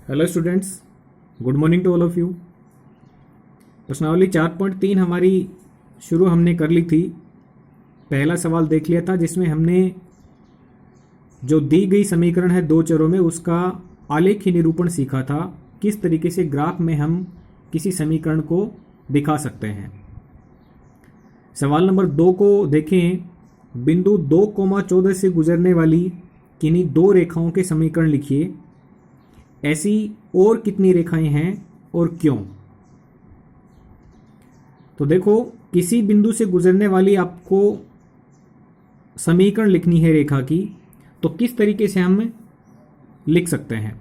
Hello students, good morning to all of you. प्रश्नावली 4.3 हमारी शुरू हमने कर ली थी। पहला सवाल देख लिया था जिसमें हमने जो दी गई समीकरण है दो चरों में उसका आलेखी निरूपण सीखा था। किस तरीके से ग्राफ में हम किसी समीकरण को दिखा सकते हैं। सवाल नंबर 2 को देखें। बिंदु 2,14 से गुजरने वाली किन्हीं दो रेखाओं के समीकरण लिखिए। ऐसी और कितनी रेखाएं हैं और क्यों। तो देखो, किसी बिंदु से गुजरने वाली आपको समीकरण लिखनी है रेखा की, तो किस तरीके से हम लिख सकते हैं।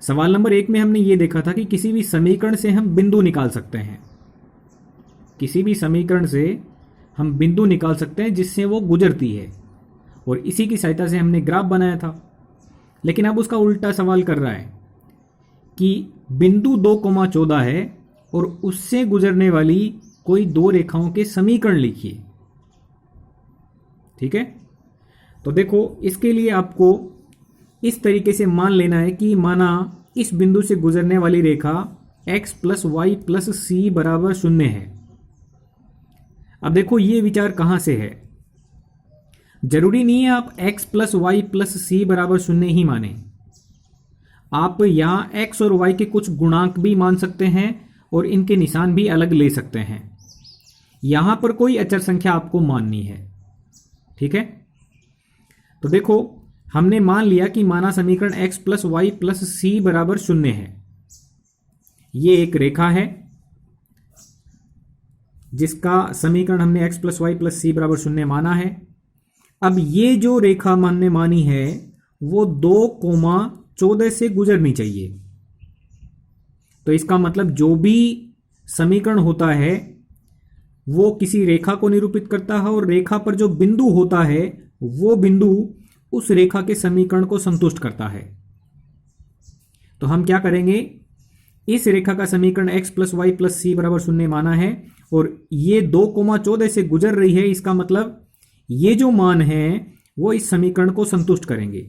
सवाल नंबर 1 में हमने ये देखा था कि किसी भी समीकरण से हम बिंदु निकाल सकते हैं। किसी भी समीकरण से हम बिंदु निकाल सकते हैं जिससे वो गुजरती है, और इसी की सहायता से हमने ग्राफ बनाया था। लेकिन अब उसका उल्टा सवाल कर रहा है कि बिंदु 2,14 है और उससे गुजरने वाली कोई दो रेखाओं के समीकरण लिखिए। ठीक है, तो देखो, इसके लिए आपको इस तरीके से मान लेना है कि माना इस बिंदु से गुजरने वाली रेखा x + y + c बराबर 0 है। अब देखो, ये विचार कहां से है। जरूरी नहीं है आप x + y + c बराबर 0 ही माने। आप यहां x और y के कुछ गुणांक भी मान सकते हैं और इनके निशान भी अलग ले सकते हैं। यहां पर कोई अचर संख्या आपको माननी है। ठीक है, तो देखो, हमने मान लिया कि माना समीकरण x + y + c बराबर 0 है। ये एक रेखा है जिसका समीकरण हमने x + y + c बराबर 0 माना है। अब ये जो रेखा हमने मानी है वो 2,14 से गुजरनी चाहिए। तो इसका मतलब जो भी समीकरण होता है वो किसी रेखा को निरूपित करता है, और रेखा पर जो बिंदु होता है वो बिंदु उस रेखा के समीकरण को संतुष्ट करता है। तो हम क्या करेंगे, इस रेखा का समीकरण x + y + c बराबर 0 माना है और ये 2,14 से गुजर रही है। इसका मतलब ये जो मान है वो इस समीकरण को संतुष्ट करेंगे।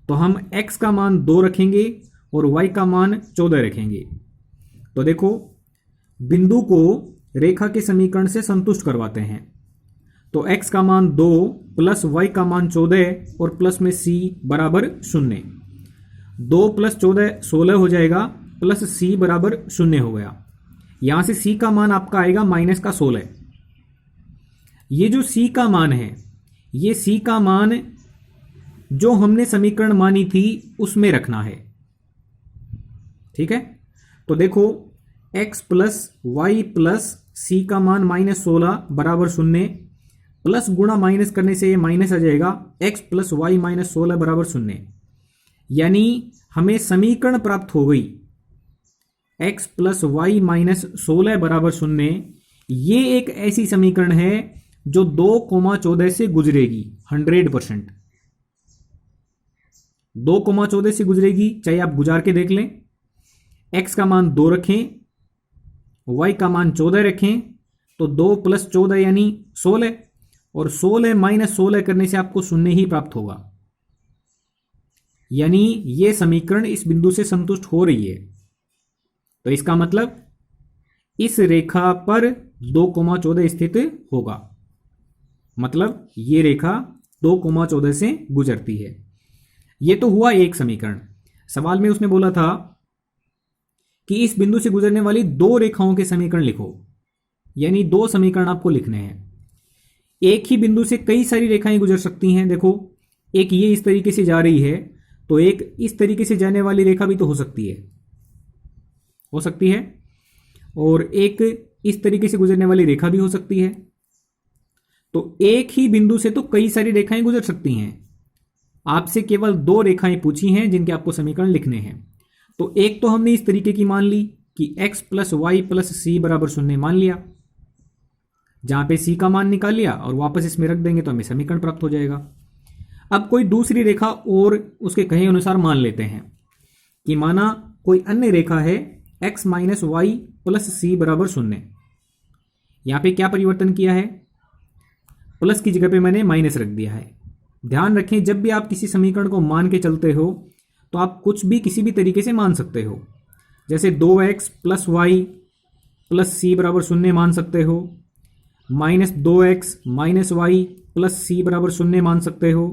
तो हम x का मान 2 रखेंगे और y का मान 14 रखेंगे। तो देखो, बिंदु को रेखा के समीकरण से संतुष्ट करवाते हैं। तो x का मान 2 + y का मान 14 और प्लस में c बराबर 0। 2 + 14 16 हो जाएगा, प्लस c बराबर 0 हो गया। यहां से c का मान आपका आएगा -16। ये जो c का मान है, ये c का मान जो हमने समीकरण मानी थी उसमें रखना है। ठीक है, तो देखो, x + y + c का मान -16 बराबर 0, प्लस गुणा माइनस करने से ये माइनस आ जाएगा, x + y - 16 बराबर 0। यानी हमें समीकरण प्राप्त हो गई x + y - 16 बराबर 0। ये एक ऐसी समीकरण है जो 2,14 से गुजरेगी 100%। 2,14 से गुजरेगी, चाहे आप गुजार के देख लें। x का मान 2 रखें, y का मान 14 रखें, तो 2 + 14 यानी 16, और 16 - 16 करने से आपको 0 ही प्राप्त होगा। यानी ये समीकरण इस बिंदु से संतुष्ट हो रही है। तो इसका मतलब इस रेखा पर 2,14 स्थित होगा। मतलब ये रेखा 2,14 से गुजरती है। ये तो हुआ एक समीकरण। सवाल में उसने बोला था कि इस बिंदु से गुजरने वाली दो रेखाओं के समीकरण लिखो। यानी दो समीकरण आपको लिखने हैं। एक ही बिंदु से कई सारी रेखाएं गुजर सकती हैं। देखो, एक ये इस तरीके से जा रही है, तो एक इस तरीके से जाने वाली रेखा भी तो हो सकती है, और एक इस तरीके से गुजरने वाली रेखा भी हो सकती है। तो एक ही बिंदु से तो कई सारी रेखाएं गुजर सकती हैं। आपसे केवल दो रेखाएं पूछी हैं जिनके आपको समीकरण लिखने हैं। तो एक तो हमने इस तरीके की मान ली कि x + y + c बराबर 0 मान लिया, जहां पे c का मान निकाल लिया और वापस इसमें रख देंगे तो हमें समीकरण प्राप्त हो जाएगा। अब कोई दूसरी रेखा और उसके कहे अनुसार मान लेते हैं कि माना कोई अन्य रेखा है x - y + c बराबर 0। यहां पे क्या परिवर्तन किया है, प्लस की जगह पे मैंने माइनस रख दिया है। ध्यान रखें, जब भी आप किसी समीकरण को मान के चलते हो तो आप कुछ भी किसी भी तरीके से मान सकते हो। जैसे 2x प्लस वाई प्लस सी बराबर 0 मान सकते हो, -2x माइनस वाई प्लस सी बराबर 0 मान सकते हो,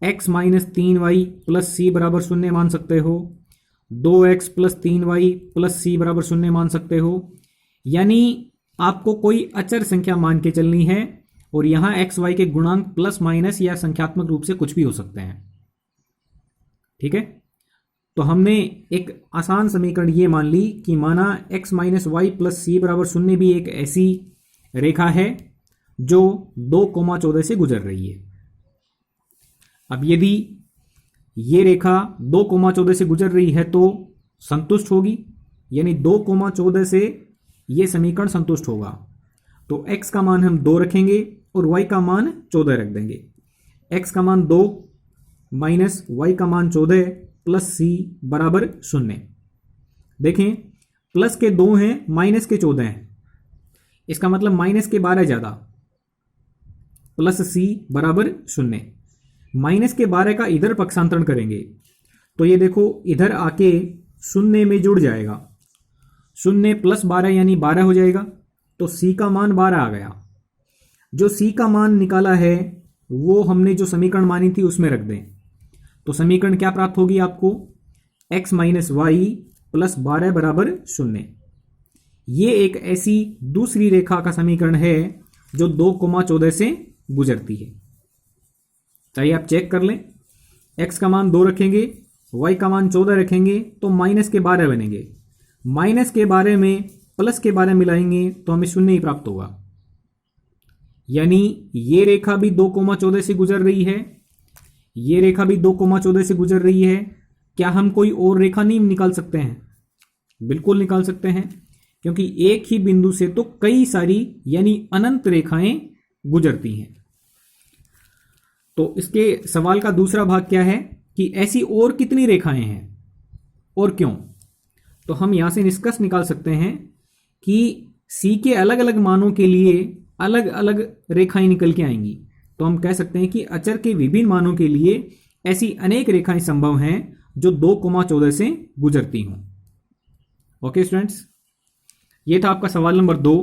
x माइनस 3y प्लस सी बराबर 0 मान सकते हो, 2x प्लस 3y प्लस सी बराबर 0 मान सकते हो। यानी आपको कोई अचर संख्या मान के चलनी है और यहां एक्स वाई के गुणांक प्लस माइनस या संख्यात्मक रूप से कुछ भी हो सकते हैं। ठीक है, तो हमने एक आसान समीकरण ये मान ली कि माना x माइनस वाई प्लस सी बराबर 0 भी एक ऐसी रेखा है जो 2,14 से गुजर रही है। अब यदि ये रेखा 2,14 से गुजर रही है तो संतुष्ट होगी, यानी 2,14 से ये समीकरण संतुष्ट होगा। तो x का मान हम 2 रखेंगे और y का मान 14 रख देंगे। x का मान 2 माइनस y का मान 14 प्लस c बराबर 0। देखें, प्लस के 2 हैं, माइनस के 14 हैं, इसका मतलब माइनस के 12 ज्यादा, प्लस c बराबर 0। माइनस के 12 का इधर पक्षांतरण करेंगे तो ये देखो इधर आके 0 में जुड़ जाएगा, 0 प्लस 12 यानी 12 हो जाएगा। तो c का मान 12 आ गया। जो c का मान निकाला है वो हमने जो समीकरण मानी थी उसमें रख दें, तो समीकरण क्या प्राप्त होगी आपको, x माइनस वाई प्लस 12 बराबर 0। ये एक ऐसी दूसरी रेखा का समीकरण है जो 2,14 से गुजरती है। चाहिए आप चेक कर लें, x का मान 2 रखेंगे, y का मान 14 रखेंगे तो माइनस के 12 बनेंगे, माइनस के 12 में प्लस के 12 मिलाएंगे तो हमें 0 ही प्राप्त होगा। यानी ये रेखा भी 2,14 से गुजर रही है, ये रेखा भी 2,14 से गुजर रही है। क्या हम कोई और रेखा नहीं निकाल सकते हैं? बिल्कुल निकाल सकते हैं, क्योंकि एक ही बिंदु से तो कई सारी यानी अनंत रेखाएं गुजरती हैं। तो इसके सवाल का दूसरा भाग क्या है कि ऐसी और कितनी रेखाएं हैं और क्यों? तो हम यहां से निष्कर्ष निकाल सकते हैं कि C के अलग अलग मानों के लिए अलग अलग रेखाएं निकल के आएंगी। तो हम कह सकते हैं कि अचर के विभिन्न मानों के लिए ऐसी अनेक रेखाएं संभव हैं जो 2,14 से गुजरती हों। ओके स्टूडेंट्स, ये था आपका सवाल नंबर 2।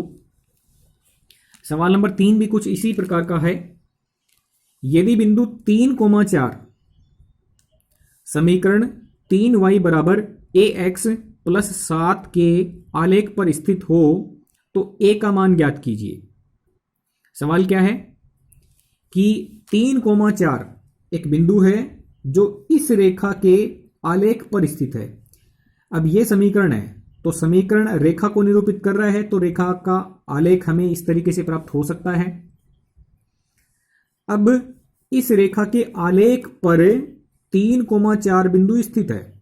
सवाल नंबर 3 भी कुछ इसी प्रकार का है। यदि बिंदु 3,4 समीकरण 3y बराबर ax प्लस 7 के आलेख पर स्थित हो तो a का मान ज्ञात कीजिए। सवाल क्या है कि 3,4 एक बिंदु है जो इस रेखा के आलेख पर स्थित है। अब यह समीकरण है, तो समीकरण रेखा को निरूपित कर रहा है, तो रेखा का आलेख हमें इस तरीके से प्राप्त हो सकता है। अब इस रेखा के आलेख पर 3,4 बिंदु स्थित है,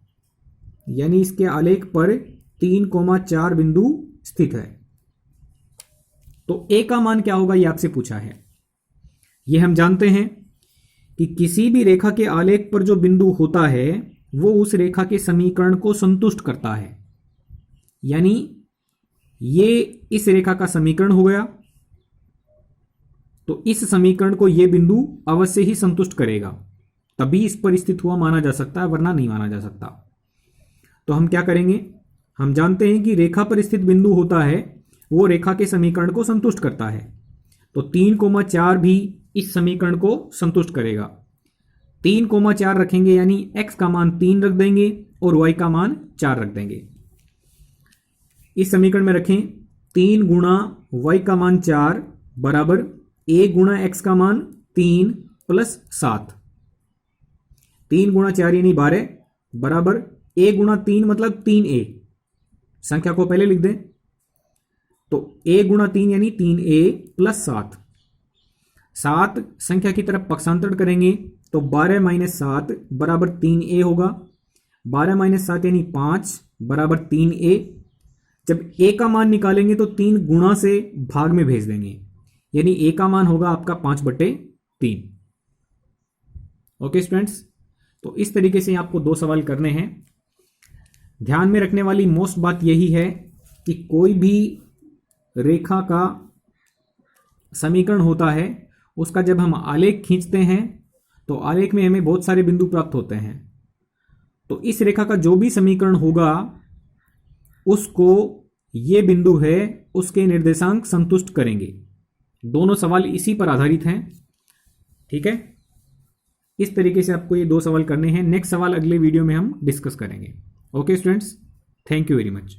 यानी इसके आलेख पर 3,4 बिंदु स्थित है। तो a का मान क्या होगा ये आपसे पूछा है। ये हम जानते हैं कि किसी भी रेखा के आलेख पर जो बिंदु होता है वो उस रेखा के समीकरण को संतुष्ट करता है, यानी ये इस रेखा का समीकरण हो गया, तो इस समीकरण को ये बिंदु अवश्य ही संतुष्ट करेगा, तभी इस पर स्थित हुआ माना जा सकता है, वरना नहीं माना जा सकता। तो हम क्या करेंगे, हम जानते हैं कि रेखा पर स्थित बिंदु होता है वो रेखा के समीकरण को संतुष्ट करता है, तो 3,4 भी इस समीकरण को संतुष्ट करेगा। 3,4 रखेंगे यानी x का मान 3 रख देंगे और y का मान 4 रख देंगे। इस समीकरण में रखें 3 गुणा y का मान 4 बराबर a गुणा x का मान 3 प्लस 7। 3 गुणा 4 यानी 12 बराबर a गुणा 3 मतलब 3a। संख्या को पहले लिख दें, तो a गुणा 3 यानी 3a प्लस 7। 7 संख्या की तरफ पक्षांतरण करेंगे तो 12 माइनस 7 बराबर 3a होगा। 12 माइनस 7 यानी 5 बराबर 3a। जब a का मान निकालेंगे तो 3 गुणा से भाग में भेज देंगे, यानी a का मान होगा आपका 5/3। ओके स्टूडेंट्स, तो इस तरीके से आपको 2 सवाल करने हैं। ध्यान में रखने वाली मोस्ट बात यही है कि कोई भी रेखा का समीकरण होता है, उसका जब हम आलेख खींचते हैं तो आलेख में हमें बहुत सारे बिंदु प्राप्त होते हैं, तो इस रेखा का जो भी समीकरण होगा उसको ये बिंदु है उसके निर्देशांक संतुष्ट करेंगे। दोनों सवाल इसी पर आधारित हैं। ठीक है, इस तरीके से आपको ये 2 सवाल करने हैं। नेक्स्ट सवाल अगले वीडियो में हम डिस्कस करेंगे। Okay students, thank you very much.